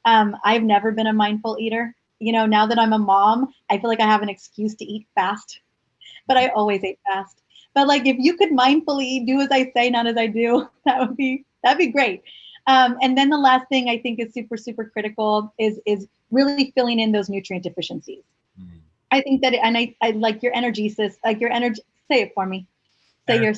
I've never been a mindful eater. Now that I'm a mom, I feel like I have an excuse to eat fast, but I always ate fast. But like, if you could mindfully do as I say, not as I do, that'd be great. And then the last thing I think is super, super critical is really filling in those nutrient deficiencies. Mm-hmm. I think that, and I like your energy, sis, like your energy, say it for me. Say your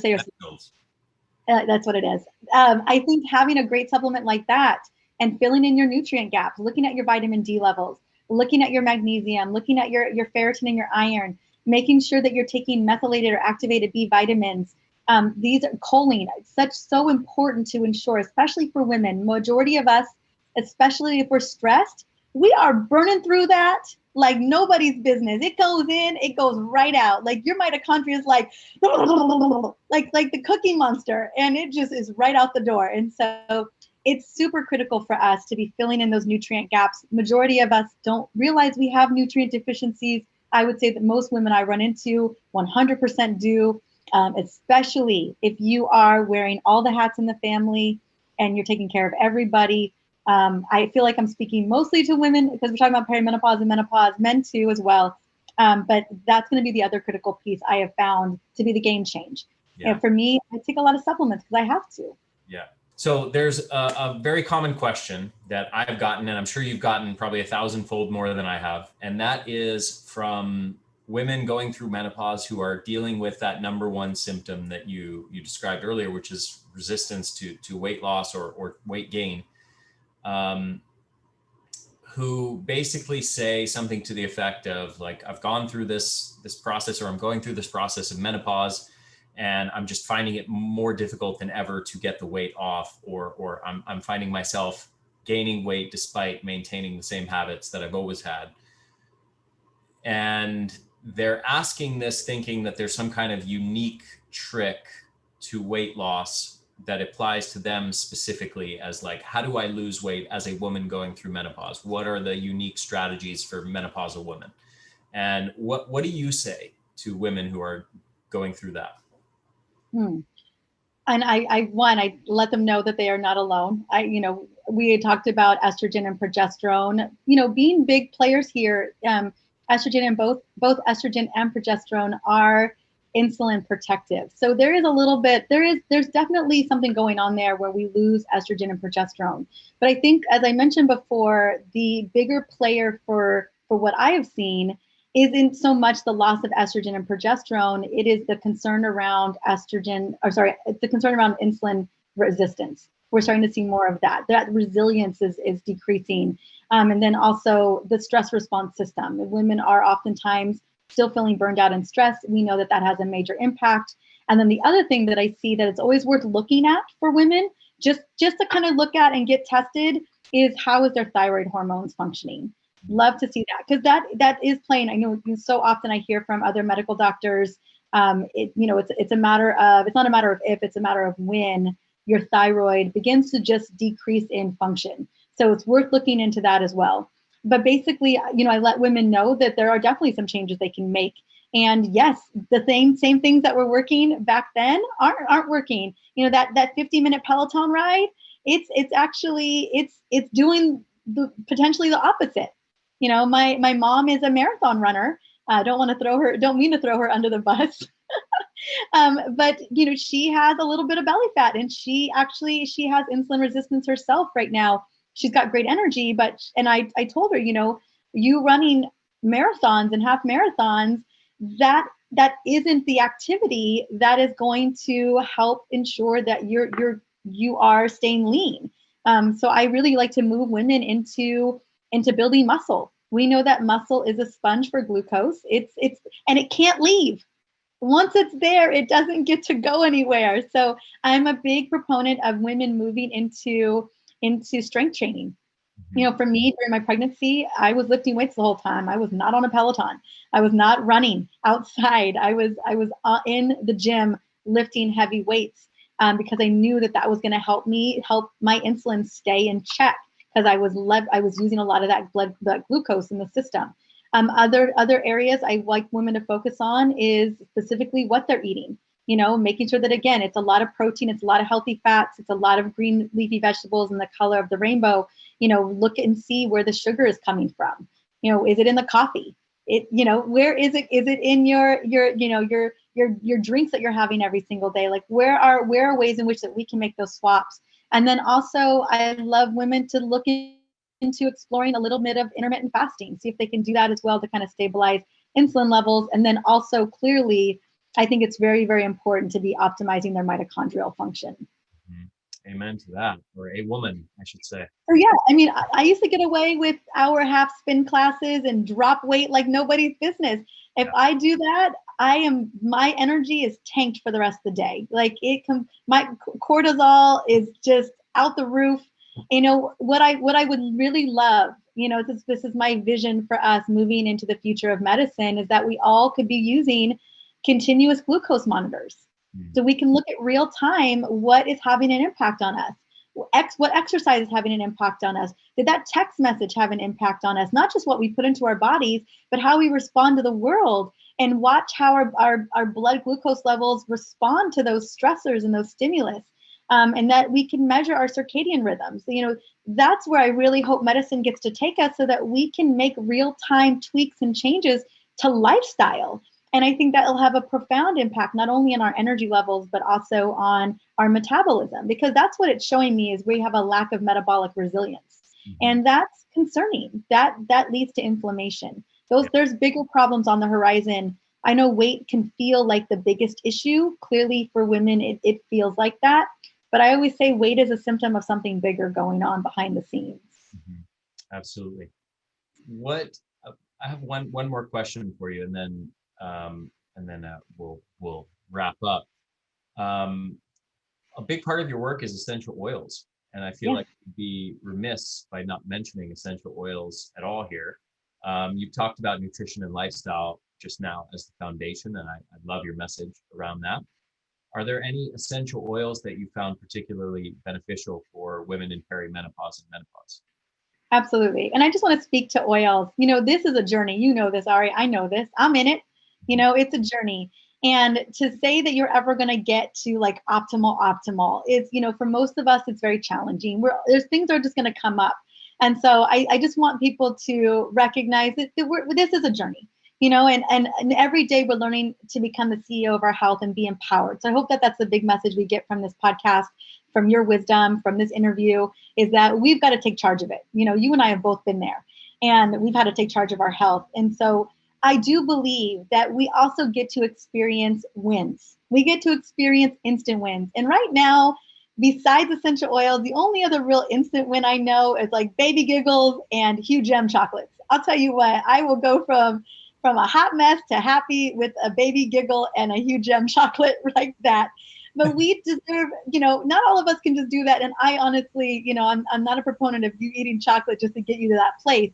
that's what it is. I think having a great supplement like that and filling in your nutrient gaps, looking at your vitamin D levels, looking at your magnesium, looking at your ferritin and your iron, making sure that you're taking methylated or activated B vitamins. These are choline, so important to ensure, especially for women. Majority of us, especially if we're stressed, we are burning through that like nobody's business. It goes in, it goes right out. Like your mitochondria is like the Cookie Monster, and it just is right out the door. And so it's super critical for us to be filling in those nutrient gaps. Majority of us don't realize we have nutrient deficiencies. I would say that most women I run into 100% do, especially if you are wearing all the hats in the family and you're taking care of everybody. I feel like I'm speaking mostly to women because we're talking about perimenopause and menopause, men too as well. But that's going to be the other critical piece I have found to be the game change. Yeah. And for me, I take a lot of supplements because I have to. Yeah. So there's a very common question that I've gotten, and I'm sure you've gotten probably 1,000-fold more than I have. And that is from women going through menopause who are dealing with that number one symptom that you described earlier, which is resistance to weight loss or weight gain. who basically say something to the effect of like, I've gone through this process, or I'm going through this process of menopause, and I'm just finding it more difficult than ever to get the weight off, or I'm finding myself gaining weight despite maintaining the same habits that I've always had. And they're asking this thinking that there's some kind of unique trick to weight loss that applies to them specifically, as like, how do I lose weight as a woman going through menopause? What are the unique strategies for menopausal women? And what do you say to women who are going through that? And I let them know that they are not alone. We had talked about estrogen and progesterone, being big players here. Estrogen and both estrogen and progesterone are insulin protective. So there's definitely something going on there where we lose estrogen and progesterone. But I think, as I mentioned before, the bigger player for what I have seen isn't so much the loss of estrogen and progesterone. It is the concern around it's the concern around insulin resistance. We're starting to see more of that. That resilience is decreasing. And then also the stress response system. Women are oftentimes still feeling burned out and stressed. We know that has a major impact. And then the other thing that I see that it's always worth looking at for women, just to kind of look at and get tested, is how is their thyroid hormones functioning. Love to see that, because that is playing. I know so often I hear from other medical doctors, it's a matter of, it's not a matter of if, it's a matter of when your thyroid begins to just decrease in function. So it's worth looking into that as well. But basically, I let women know that there are definitely some changes they can make. And yes, the same things that were working back then aren't working. That 50-minute Peloton ride, it's actually doing potentially the opposite. My mom is a marathon runner. Don't mean to throw her under the bus. But she has a little bit of belly fat, and she has insulin resistance herself right now. She's got great energy, and I told her, you running marathons and half marathons, that isn't the activity that is going to help ensure that you are staying lean. So I really like to move women into building muscle. We know that muscle is a sponge for glucose. And it can't leave. Once it's there, it doesn't get to go anywhere. So I'm a big proponent of women moving into strength training. Mm-hmm. For me, during my pregnancy, I was lifting weights the whole time. I was not on a Peloton. I was not running outside. I was in the gym lifting heavy weights, because I knew that was going to help my insulin stay in check, because I was using a lot of that glucose in the system. Other areas I like women to focus on is specifically what they're eating. Making sure that, again, it's a lot of protein, it's a lot of healthy fats, it's a lot of green leafy vegetables and the color of the rainbow. Look and see where the sugar is coming from. Is it in the coffee? Where is it? Is it in your drinks that you're having every single day? Like, where are ways in which that we can make those swaps? And then also, I love women to look into exploring a little bit of intermittent fasting, see if they can do that as well to kind of stabilize insulin levels. And then also, clearly, I think it's very, very important to be optimizing their mitochondrial function. Mm-hmm. Amen to that, or a woman, I should say. Oh yeah, I mean, I used to get away with hour half spin classes and drop weight like nobody's business. If I do that, my energy is tanked for the rest of the day. Like my cortisol is just out the roof. What I would really love, this is my vision for us moving into the future of medicine, is that we all could be using continuous glucose monitors. So we can look at real time what is having an impact on us. What exercise is having an impact on us? Did that text message have an impact on us? Not just what we put into our bodies, but how we respond to the world, and watch how our blood glucose levels respond to those stressors and those stimulus. And that we can measure our circadian rhythms. That's where I really hope medicine gets to take us, so that we can make real-time tweaks and changes to lifestyle. And I think that will have a profound impact, not only on our energy levels, but also on our metabolism, because that's what it's showing me, is we have a lack of metabolic resilience. Mm-hmm. And that's concerning. That leads to inflammation. There's bigger problems on the horizon. I know weight can feel like the biggest issue. Clearly for women, it feels like that. But I always say weight is a symptom of something bigger going on behind the scenes. Mm-hmm. Absolutely. what I have one more question for you, and then we'll wrap up. Um, a big part of your work is essential oils, and I feel Yeah. like we'd be remiss by not mentioning essential oils at all here. You've talked about nutrition and lifestyle just now as the foundation, and I love your message around that. Are there any essential oils that you found particularly beneficial for women in perimenopause and menopause? Absolutely. And I just want to speak to oils. This is a journey. You know this, Ari. I know this. I'm in it. It's a journey. And to say that you're ever going to get to like optimal is, for most of us, it's very challenging. There's things are just going to come up. And so I just want people to recognize that this is a journey, and every day we're learning to become the CEO of our health and be empowered. So I hope that that's the big message we get from this podcast, from your wisdom, from this interview, is that we've got to take charge of it. You and I have both been there, and we've had to take charge of our health. And so I do believe that we also get to experience wins. We get to experience instant wins. And right now, besides essential oils, the only other real instant win I know is like baby giggles and Hugh Gem chocolates. I'll tell you what, I will go from a hot mess to happy with a baby giggle and a Hugh Gem chocolate like that. But we deserve, not all of us can just do that. And I honestly, I'm not a proponent of you eating chocolate just to get you to that place.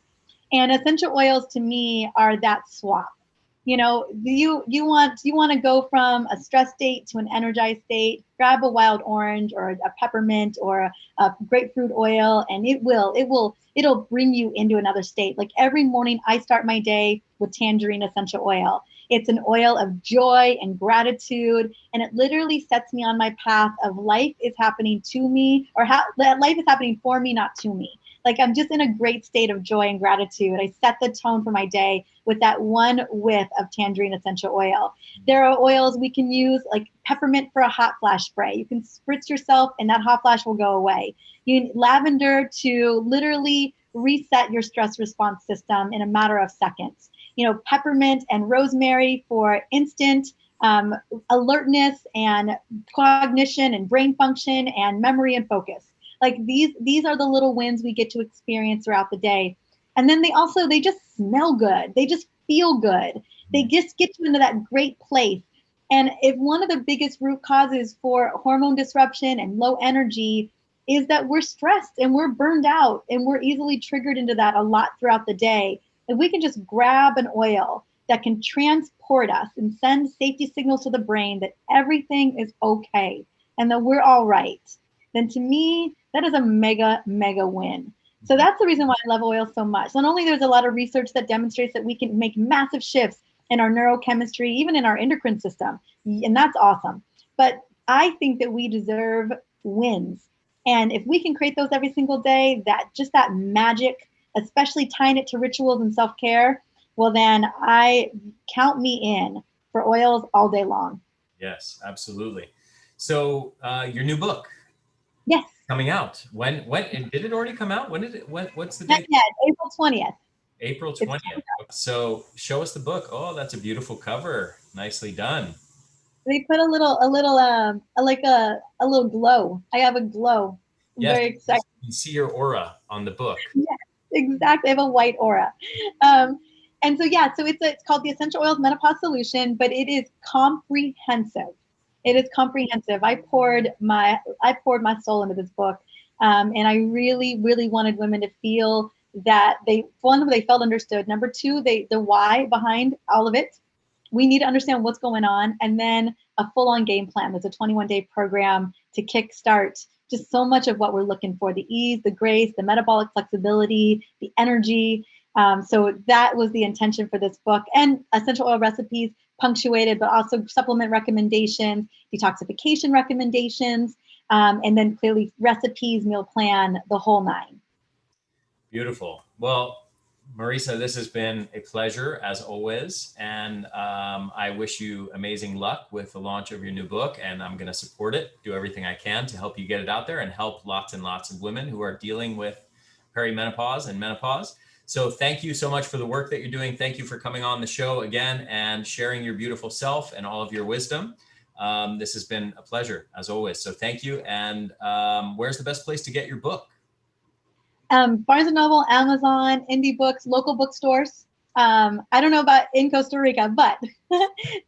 And essential oils to me are that swap. You want to go from a stress state to an energized state, grab a wild orange or a peppermint or a grapefruit oil, and it'll bring you into another state. Like every morning I start my day with tangerine essential oil. It's an oil of joy and gratitude, and it literally sets me on my path of life is happening to me, or life is happening for me, not to me. Like I'm just in a great state of joy and gratitude. I set the tone for my day with that one whiff of tangerine essential oil. There are oils we can use, like peppermint for a hot flash spray. You can spritz yourself and that hot flash will go away. You need lavender to literally reset your stress response system in a matter of seconds. Peppermint and rosemary for instant alertness and cognition and brain function and memory and focus. Like these are the little wins we get to experience throughout the day. And then they just smell good. They just feel good. They just get you into that great place. And if one of the biggest root causes for hormone disruption and low energy is that we're stressed and we're burned out and we're easily triggered into that a lot throughout the day, if we can just grab an oil that can transport us and send safety signals to the brain that everything is okay and that we're all right, then to me, that is a mega, mega win. So that's the reason why I love oil so much. Not only there's a lot of research that demonstrates that we can make massive shifts in our neurochemistry, even in our endocrine system, and that's awesome. But I think that we deserve wins. And if we can create those every single day, that magic, especially tying it to rituals and self-care, well, then I count me in for oils all day long. Yes, absolutely. So your new book. Yes. Coming out. When did it already come out? What's the Not date? yet. April 20th. April 20th. So show us the book. Oh, that's a beautiful cover. Nicely done. They put a little glow. I have a glow. I'm Yes, very excited. you can see your aura on the book. Yes, exactly. I have a white aura. And so yeah, so it's called the Essential Oils Menopause Solution, but it is comprehensive. It is comprehensive. I poured my soul into this book, and I really, really wanted women to feel that they felt understood. Number two, the why behind all of it. We need to understand what's going on, and then a full-on game plan. There's a 21-day program to kickstart just so much of what we're looking for: the ease, the grace, the metabolic flexibility, the energy. So that was the intention for this book, and essential oil recipes punctuated, but also supplement recommendations, detoxification recommendations, and then clearly recipes, meal plan, the whole nine. Beautiful. Well, Mariza, this has been a pleasure as always. And I wish you amazing luck with the launch of your new book. And I'm going to support it, do everything I can to help you get it out there and help lots and lots of women who are dealing with perimenopause and menopause. So thank you so much for the work that you're doing. Thank you for coming on the show again and sharing your beautiful self and all of your wisdom. This has been a pleasure as always. So thank you. And where's the best place to get your book? Barnes & Noble, Amazon, indie books, local bookstores. I don't know about in Costa Rica, but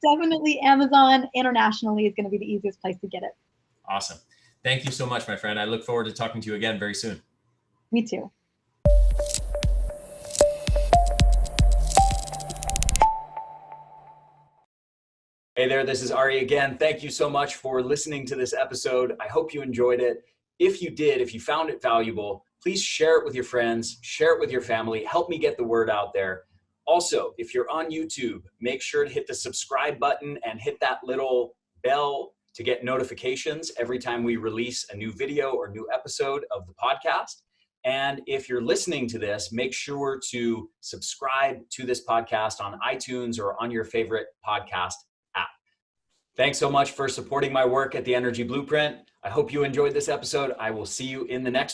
definitely Amazon internationally is going to be the easiest place to get it. Awesome. Thank you so much, my friend. I look forward to talking to you again very soon. Me too. Hey there, this is Ari again. Thank you so much for listening to this episode. I hope you enjoyed it. If you did, if you found it valuable, please share it with your friends, share it with your family, help me get the word out there. Also, if you're on YouTube, make sure to hit the subscribe button and hit that little bell to get notifications every time we release a new video or new episode of the podcast. And if you're listening to this, make sure to subscribe to this podcast on iTunes or on your favorite podcast app. Thanks so much for supporting my work at the Energy Blueprint. I hope you enjoyed this episode. I will see you in the next one.